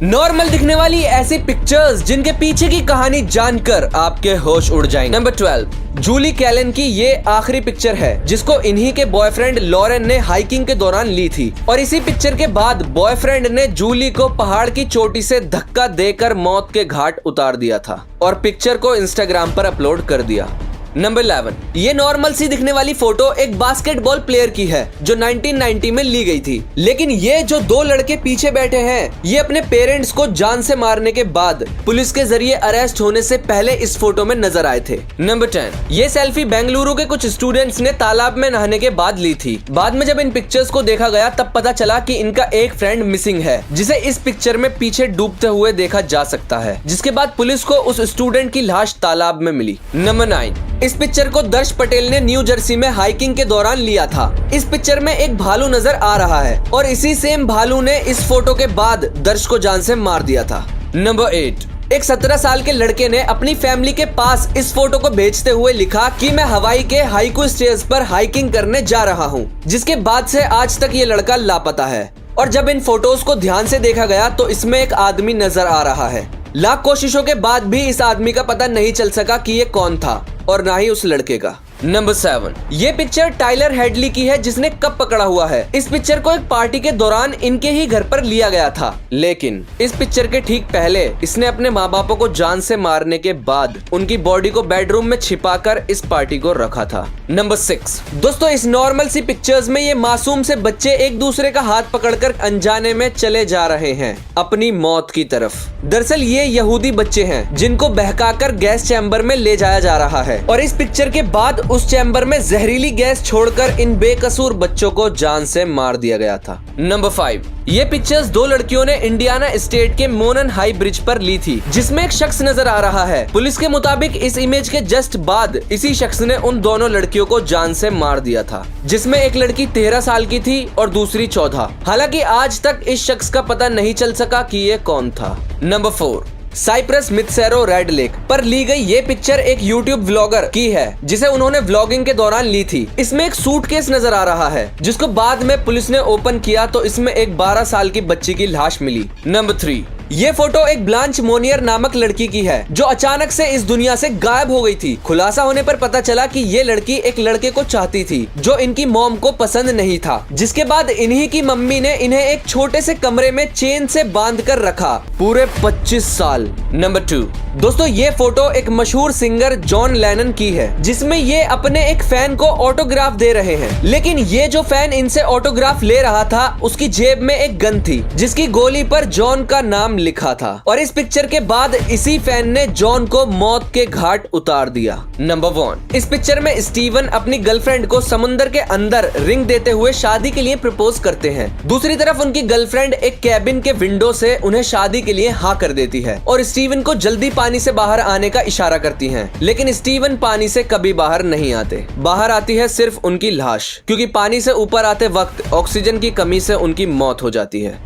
Normal दिखने वाली ऐसी पिक्चर्स जिनके पीछे की कहानी जानकर आपके होश उड़ जाएंगे। नंबर 12, जूली कैलन की ये आखिरी पिक्चर है जिसको इन्हीं के बॉयफ्रेंड लॉरेन ने हाइकिंग के दौरान ली थी और इसी पिक्चर के बाद बॉयफ्रेंड ने जूली को पहाड़ की चोटी से धक्का देकर मौत के घाट उतार दिया था और पिक्चर को इंस्टाग्राम पर अपलोड कर दिया। नंबर 11, ये नॉर्मल सी दिखने वाली फोटो एक बास्केटबॉल प्लेयर की है जो 1990 में ली गई थी, लेकिन ये जो दो लड़के पीछे बैठे हैं ये अपने पेरेंट्स को जान से मारने के बाद पुलिस के जरिए अरेस्ट होने से पहले इस फोटो में नजर आए थे। नंबर 10, ये सेल्फी बेंगलुरु के कुछ स्टूडेंट्स ने तालाब में नहाने के बाद ली थी। बाद में जब इन पिक्चर्स को देखा गया तब पता चला कि इनका एक फ्रेंड मिसिंग है जिसे इस पिक्चर में पीछे डूबते हुए देखा जा सकता है, जिसके बाद पुलिस को उस स्टूडेंट की लाश तालाब में मिली। नंबर 9, इस पिक्चर को दर्श पटेल ने न्यू जर्सी में हाइकिंग के दौरान लिया था। इस पिक्चर में एक भालू नजर आ रहा है और इसी सेम भालू ने इस फोटो के बाद दर्श को जान से मार दिया था। नंबर 8, एक 17 साल के लड़के ने अपनी फैमिली के पास इस फोटो को भेजते हुए लिखा कि मैं हवाई के हाइकू स्टेज पर हाइकिंग करने जा रहा हूँ, जिसके बाद से आज तक ये लड़का लापता है। और जब इन फोटोज को ध्यान से देखा गया तो इसमें एक आदमी नजर आ रहा है। लाख कोशिशों के बाद भी इस आदमी का पता नहीं चल सका कि ये कौन था और ना ही उस लड़के का। नंबर 7, ये पिक्चर टाइलर हेडली की है जिसने कप पकड़ा हुआ है। इस पिक्चर को एक पार्टी के दौरान इनके ही घर पर लिया गया था, लेकिन इस पिक्चर के ठीक पहले इसने अपने माँ बापों को जान से मारने के बाद उनकी बॉडी को बेडरूम में छिपाकर इस पार्टी को रखा था। नंबर 6, दोस्तों इस नॉर्मल सी पिक्चर्स में ये मासूम से बच्चे एक दूसरे का हाथ पकड़कर अनजाने में चले जा रहे हैं अपनी मौत की तरफ। दरअसल ये यहूदी बच्चे हैं जिनको बहकाकर गैस चैम्बर में ले जाया जा रहा है और इस पिक्चर के बाद उस चैम्बर में जहरीली गैस छोड़कर इन बेकसूर बच्चों को जान से मार दिया गया था। नंबर 5, ये पिक्चर्स दो लड़कियों ने इंडियाना स्टेट के मोनन हाई ब्रिज पर ली थी जिसमें एक शख्स नजर आ रहा है। पुलिस के मुताबिक इस इमेज के जस्ट बाद इसी शख्स ने उन दोनों लड़कियों को जान से मार दिया था, जिसमें एक लड़की 13 साल की थी और दूसरी 14। हालांकि आज तक इस शख्स का पता नहीं चल सका कि ये कौन था। नंबर 4, साइप्रस मित्सेरो रेड लेक पर ली गई ये पिक्चर एक यूट्यूब व्लॉगर की है जिसे उन्होंने व्लॉगिंग के दौरान ली थी। इसमें एक सूटकेस नजर आ रहा है जिसको बाद में पुलिस ने ओपन किया तो इसमें एक 12 साल की बच्ची की लाश मिली। नंबर 3, ये फोटो एक ब्लांच मोनियर नामक लड़की की है जो अचानक से इस दुनिया से गायब हो गई थी। खुलासा होने पर पता चला कि ये लड़की एक लड़के को चाहती थी जो इनकी मॉम को पसंद नहीं था, जिसके बाद इन्हीं की मम्मी ने इन्हें एक छोटे से कमरे में चेन से बांध कर रखा पूरे 25 साल। नंबर 2, दोस्तों ये फोटो एक मशहूर सिंगर जॉन लेनन की है जिसमें ये अपने एक फैन को ऑटोग्राफ दे रहे हैं, लेकिन ये जो फैन इनसे ऑटोग्राफ ले रहा था उसकी जेब में एक गन थी जिसकी गोली पर जॉन का नाम लिखा था और इस पिक्चर के बाद इसी फैन ने जॉन को मौत के घाट उतार दिया। नंबर 1, इस पिक्चर में स्टीवन अपनी गर्लफ्रेंड को समुद्र के अंदर रिंग देते हुए शादी के लिए प्रपोज करते हैं। दूसरी तरफ उनकी गर्लफ्रेंड एक कैबिन के विंडो से उन्हें शादी के लिए हाँ कर देती है और स्टीवन को जल्दी पानी से बाहर आने का इशारा करती हैं, लेकिन स्टीवन पानी से कभी बाहर नहीं आते। बाहर आती है सिर्फ उनकी लाश, क्योंकि पानी से ऊपर आते वक्त ऑक्सीजन की कमी से उनकी मौत हो जाती है।